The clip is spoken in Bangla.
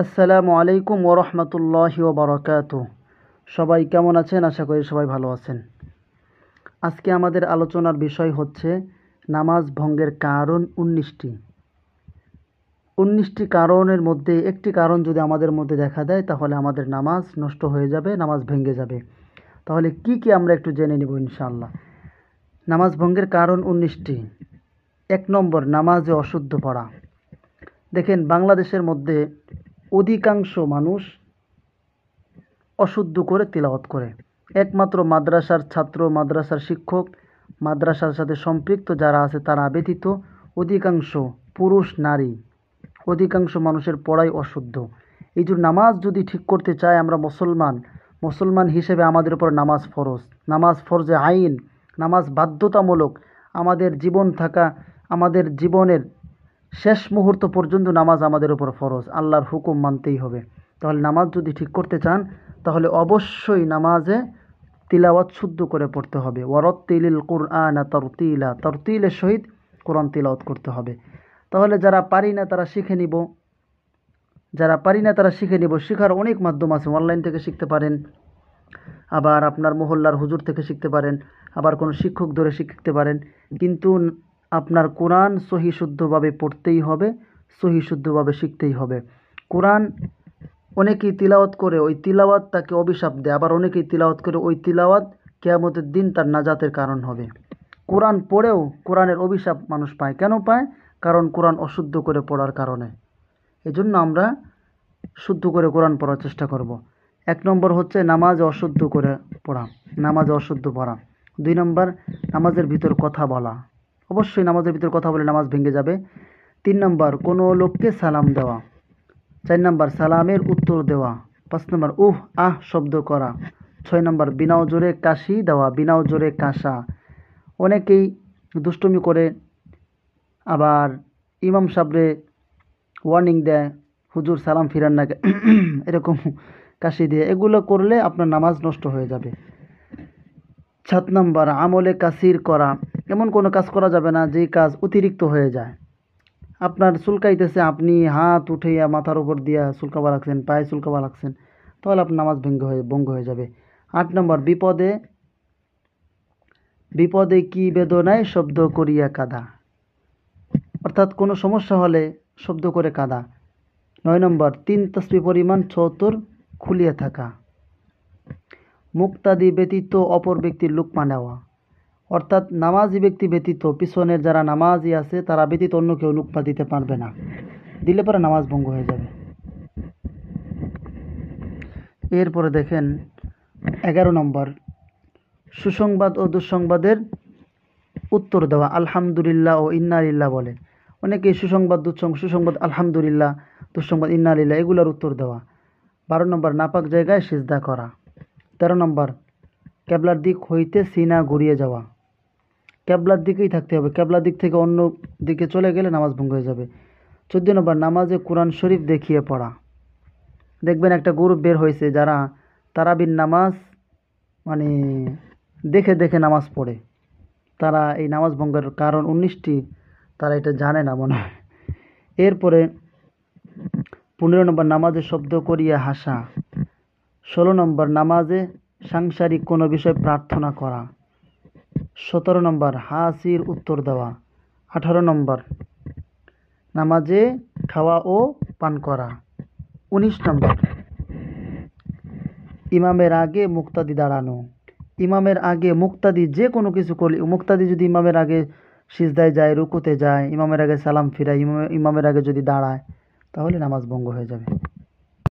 আসসালামু আলাইকুম ওরহমতুল্লাহি ওবরাকাতুহ। সবাই কেমন আছেন? আশা করি সবাই ভালো আছেন। আজকে আমাদের আলোচনার বিষয় হচ্ছে নামাজ ভঙ্গের কারণ 19টি। 19টি কারণের মধ্যে একটি কারণ যদি আমাদের মধ্যে দেখা দেয় তাহলে আমাদের নামাজ নষ্ট হয়ে যাবে, নামাজ ভেঙে যাবে। তাহলে কি কি আমরা একটু জেনে নিব ইনশাআল্লাহ। নামাজ ভঙ্গের কারণ 19টি। 1 নম্বর, নামাজে অশুদ্ধ পড়া। দেখেন, বাংলাদেশের মধ্যে অধিকাংশ মানুষ অশুদ্ধ করে তিলাওয়াত করে। একমাত্র মাদ্রাসার ছাত্র, মাদ্রাসার শিক্ষক, মাদ্রাসার সাথে সম্পৃক্ত যারা আছে তারা ব্যতীত অধিকাংশ পুরুষ, নারী, অধিকাংশ মানুষের পড়াই অশুদ্ধ। এই জন্য নামাজ যদি ঠিক করতে চাই আমরা মুসলমান হিসেবে আমাদের উপর নামাজ ফরজ, নামাজ ফরজে আইন, নামাজ বাধ্যতামূলক। আমাদের জীবনের শেষ মুহূর্ত পর্যন্ত নামাজ আমাদের উপর ফরজ, আল্লাহর হুকুম মানতেই হবে। তাহলে নামাজ যদি ঠিক করতে চান তাহলে অবশ্যই নামাজে তিলাওয়াত শুদ্ধ করে পড়তে হবে। ওয়ারাত্তিলিল কুরআনা তারতিলা, তারতিলের সহিত কোরআন তিলাওয়াত করতে হবে। তাহলে যারা পারি না তারা শিখে নিব, শেখার অনেক মাধ্যম আছে। অনলাইন থেকে শিখতে পারেন, আবার আপনার মহল্লার হুজুর থেকে শিখতে পারেন, আবার কোনো শিক্ষক ধরে শিখতে পারেন। কিন্তু আপনার কোরআন সহি শুদ্ধভাবে পড়তেই হবে, সহি শুদ্ধভাবে শিখতেই হবে। কোরআন অনেকেই তিলাওয়াত করে, ওই তিলাওয়াত তাকে অভিশাপ দেয়, আবার অনেকেই তিলাওয়াত করে ওই তিলাওয়াত কিয়ামতের দিন তার নাজাতের কারণ হবে। কোরআন পড়েও কোরআনের অভিশাপ মানুষ পায়। কেন পায়? কারণ কোরআন অশুদ্ধ করে পড়ার কারণে। এজন্য আমরা শুদ্ধ করে কোরআন পড়ার চেষ্টা করব। 1 নম্বর হচ্ছে নামাজে অশুদ্ধ করে পড়া, নামাজে অশুদ্ধ পড়া। 2 নম্বর, নামাজের ভিতর কথা বলা। অবশ্যই নামাজের ভিতর কথা বলে নামাজ ভেঙে যাবে। 3 নম্বর, কোনো লোককে সালাম দেওয়া। 4 নম্বর, সালামের উত্তর দেওয়া। 5 নম্বর, উহ আহ শব্দ করা। 6 নম্বর, বিনাও জোরে কাশি দেওয়া, বিনাও জোরে কাশা। অনেকেই দুষ্টুমি করে, আবার ইমাম সাহেবরে ওয়ার্নিং দেয়, হুজুর সালাম ফিরান না, এরকম কাশি দিয়ে। এগুলো করলে আপনার নামাজ নষ্ট হয়ে যাবে। 7 নম্বর, আমলে কাসির করা। এমন কোনো কাজ করা যাবে না যে কাজ অতিরিক্ত হয়ে যায়। আপনার চুলকাইতেছে, আপনি হাত উঠাইয়া মাথার উপর দিয়া চুলকাবা রাখছেন, পায়ে চুলকাবা রাখছেন, তাহলে আপনার নামাজ ভঙ্গ হয়ে যাবে। 8 নম্বর, বিপদে কি বেদনায় শব্দ করিয়া কাঁদা, অর্থাৎ কোনো সমস্যা হলে শব্দ করে কাঁদা। 9 নম্বর, 3 তাসবিহ পরিমাণ 76 খুলিয়া থাকা। মুক্তাদি ব্যতীত অপর ব্যক্তির লুকমা নেওয়া, অর্থাৎ নামাজি ব্যক্তি ব্যতীত পিছনের যারা নামাজি আছে তারা ব্যতীত অন্য কেউ লুকমা দিতে পারবে না, দিলে পরে নামাজ ভঙ্গ হয়ে যাবে। এরপরে দেখেন 11 নম্বর, সুসংবাদ ও দুঃসংবাদের উত্তর দেওয়া। আলহামদুলিল্লাহ ও ইন্না লিল্লাহ বলে অনেকে, সুসংবাদ আলহামদুলিল্লাহ, দুঃসংবাদ ইন্না লিল্লাহ, এগুলোর উত্তর দেওয়া। 12 নম্বর, নাপাক জায়গায় সিজদা করা। 13 নম্বর, কেবলার দিক হইতে সিনা ঘুরিয়ে যাওয়া। কেবলার দিকেই থাকতে হবে, কেবলার দিক থেকে অন্য দিকে চলে গেলে নামাজ ভঙ্গ হয়ে যাবে। 14 নম্বর, নামাজে কোরআন শরীফ দেখিয়ে পড়া। দেখবেন একটা গ্রুপ বের হয়েছে যারা তারাবির নামাজ দেখে দেখে নামাজ পড়ে। তারা এই নামাজ ভঙ্গের কারণ 19টি তারা এটা জানে না মনে হয়। এরপরে 15 নম্বর, নামাজে শব্দ করিয়া হাসা। 16 নম্বর, নামাজে সাংসারিক কোনো বিষয় প্রার্থনা করা। 17 নম্বর, হাসির উত্তর দেওয়া। 18 নম্বর, নামাজে খাওয়া ও পান করা। 19 নম্বর, ইমামের আগে মুক্তাদি দাঁড়ানো। ইমামের আগে মুক্তাদি যে কোনো কিছু করলে, মুক্তাদি যদি ইমামের আগে সিজদায় যায়, রুকুতে যায়, ইমামের আগে সালাম ফিরায়, ইমামের আগে যদি দাঁড়ায়, তাহলে নামাজ ভঙ্গ হয়ে যাবে।